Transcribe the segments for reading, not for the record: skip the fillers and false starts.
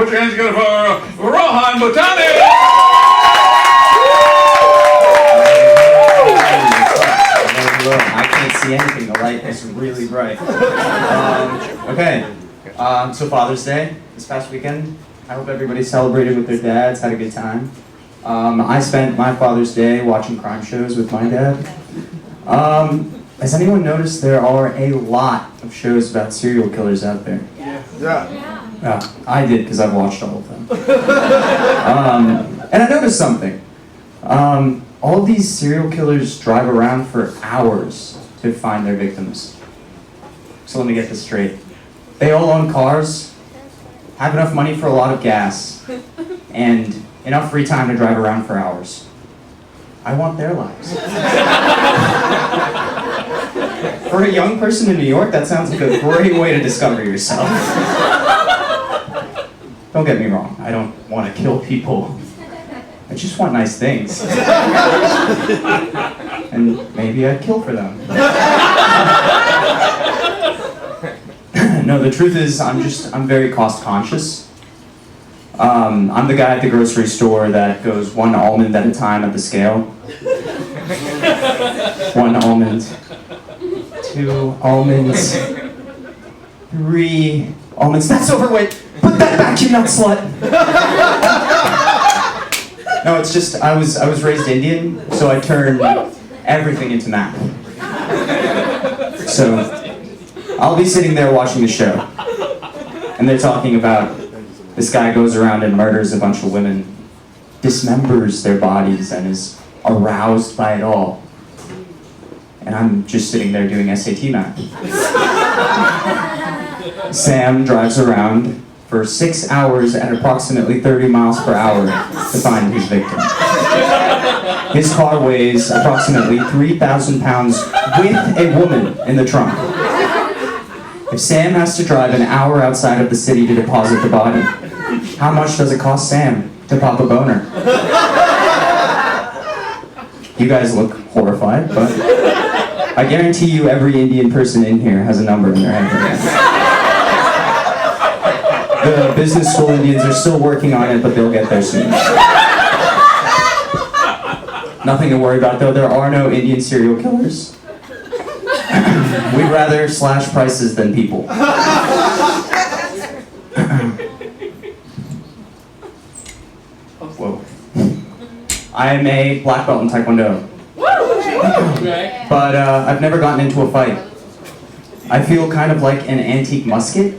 Put your hands together for Rohan Butani! I can't see anything. The light is really bright. So Father's Day this past weekend. I hope everybody celebrated with their dads, had a good time. I spent my Father's Day watching crime shows with my dad. Has anyone noticed there are a lot of shows about serial killers out there? Yeah. I did, because I've watched all of them. And I noticed something. All of these serial killers drive around for hours to find their victims. So let me get this straight. They all own cars, have enough money for a lot of gas, and enough free time to drive around for hours. I want their lives. For a young person in New York, that sounds like a great way to discover yourself. Don't get me wrong, I don't want to kill people. I just want nice things. And maybe I'd kill for them. No, the truth is, I'm very cost conscious. I'm the guy at the grocery store that goes 1 almond at a time at the scale. 1 almond. 2 almonds. 3 almonds. That's overweight! Put that back, you nut slut! No, it's just, I was raised Indian, so I turned everything into math. So, I'll be sitting there watching the show, and they're talking about this guy goes around and murders a bunch of women, dismembers their bodies, and is aroused by it all. And I'm just sitting there doing SAT math. Sam drives around for 6 hours at approximately 30 miles per hour to find his victim. His car weighs approximately 3,000 pounds with a woman in the trunk. If Sam has to drive an hour outside of the city to deposit the body, how much does it cost Sam to pop a boner? You guys look horrified, but I guarantee you every Indian person in here has a number in their head. The business school Indians are still working on it, but they'll get there soon. Nothing to worry about though, there are no Indian serial killers. We'd rather slash prices than people. Whoa. I am a black belt in Taekwondo. But I've never gotten into a fight. I feel kind of like an antique musket.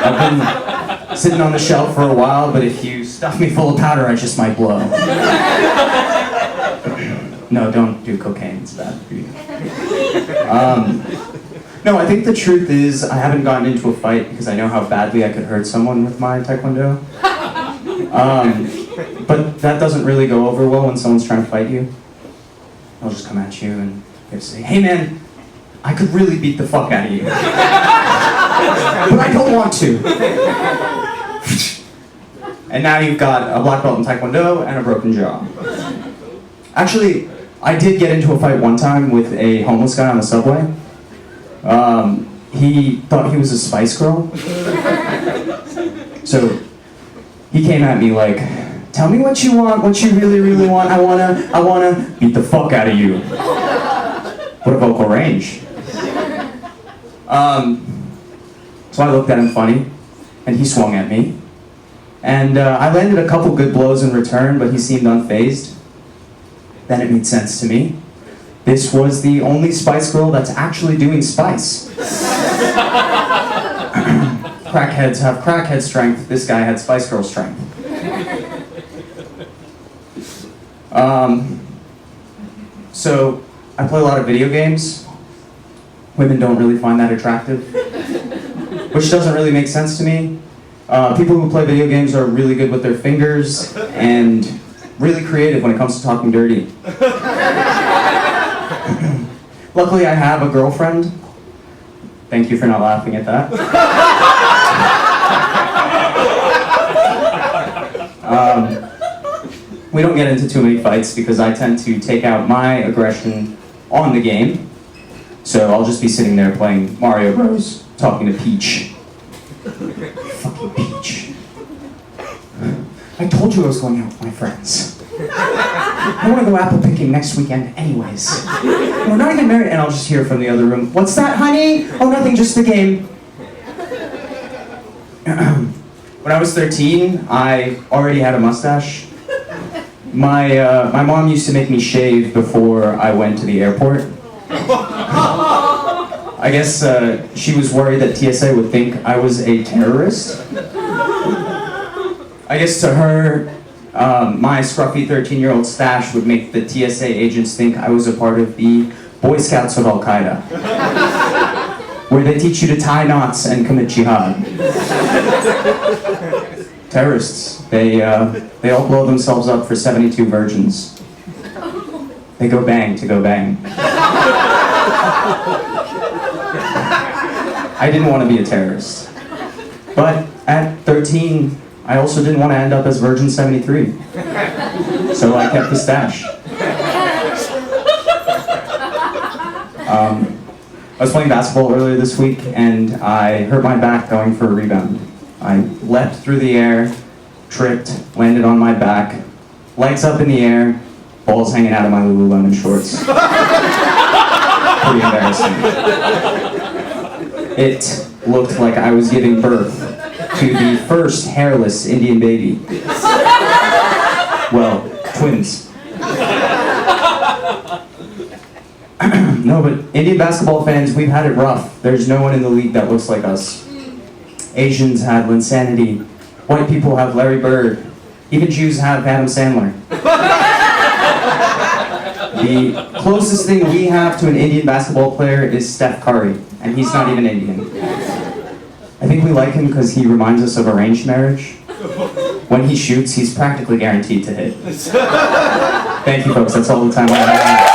I've been sitting on the shelf for a while, but if you stuff me full of powder, I just might blow. No, don't do cocaine, it's bad for you. No, I think the truth is I haven't gotten into a fight because I know how badly I could hurt someone with my Taekwondo. But that doesn't really go over well when someone's trying to fight you. They'll just come at you and they'll say, "Hey man, I could really beat the fuck out of you. But I don't want to." And now you've got a black belt in Taekwondo and a broken jaw. Actually, I did get into a fight one time with a homeless guy on the subway. He thought he was a Spice Girl. So he came at me like, "Tell me what you want, what you really, really want. I wanna beat the fuck out of you." What a vocal range. So I looked at him funny, and he swung at me. And I landed a couple good blows in return, but he seemed unfazed. Then it made sense to me. This was the only Spice Girl that's actually doing spice. Crackheads have crackhead strength. This guy had Spice Girl strength. So I play a lot of video games. Women don't really find that attractive, which doesn't really make sense to me. People who play video games are really good with their fingers and really creative when it comes to talking dirty. Luckily, I have a girlfriend. Thank you for not laughing at that. We don't get into too many fights because I tend to take out my aggression on the game. So I'll just be sitting there playing Mario Bros, talking to Peach. Fucking Peach. I told you I was going out with my friends. I want to go apple picking next weekend anyways. We're not even married. And I'll just hear from the other room, what's that, honey? Oh, nothing, just the game. When I was 13, I already had a mustache. My mom used to make me shave before I went to the airport. I guess she was worried that TSA would think I was a terrorist. I guess to her, my scruffy 13-year-old stash would make the TSA agents think I was a part of the Boy Scouts of Al-Qaeda, where they teach you to tie knots and commit jihad. Terrorists, they all blow themselves up for 72 virgins. They go bang to go bang. I didn't want to be a terrorist. But at 13, I also didn't want to end up as Virgin 73. So I kept the stash. I was playing basketball earlier this week and I hurt my back going for a rebound. I leapt through the air, tripped, landed on my back, legs up in the air, balls hanging out of my Lululemon shorts. Pretty embarrassing. It looked like I was giving birth to the first hairless Indian baby. Well, twins. No, but Indian basketball fans, we've had it rough. There's no one in the league that looks like us. Asians have Linsanity. White people have Larry Bird. Even Jews have Adam Sandler. The closest thing we have to an Indian basketball player is Steph Curry, and he's not even Indian. I think we like him because he reminds us of arranged marriage. When he shoots, he's practically guaranteed to hit. Thank you, folks. That's all the time I have.